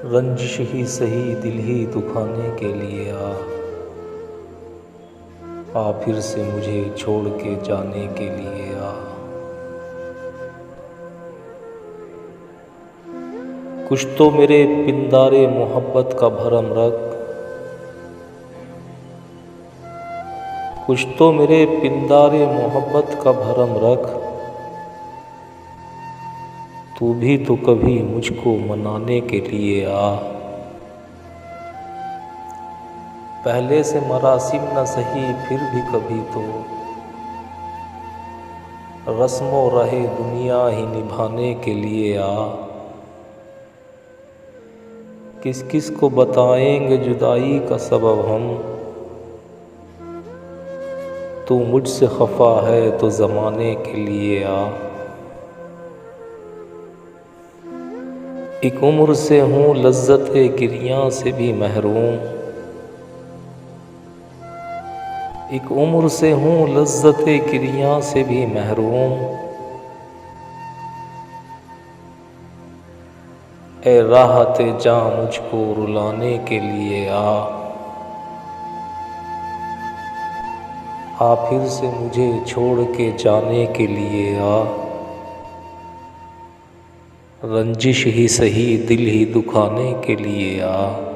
रंजिश ही सही दिल ही दुखाने के लिए आ फिर से मुझे छोड़ के जाने के लिए आ। कुछ तो मेरे पिंदारे मोहब्बत का भरम रख, कुछ तो मेरे पिंदारे मोहब्बत का भरम रख, तू भी तो कभी मुझको मनाने के लिए आ। पहले से मरासिम न सही फिर भी कभी तो रस्मों रहे दुनिया ही निभाने के लिए आ। किस किस को बताएंगे जुदाई का सबब हम, तू मुझसे खफा है तो ज़माने के लिए आ। एक उम्र से हूँ लज्जत-ए गिरियाँ से भी महरूम, एक उम्र से हूँ लज्जत-ए गिरियाँ से भी महरूम। ए राहत-ए जाँ मुझको रुलाने के लिए आ फिर से मुझे छोड़ के जाने के लिए आ। रंजिश ही सही दिल ही दुखाने के लिए आ।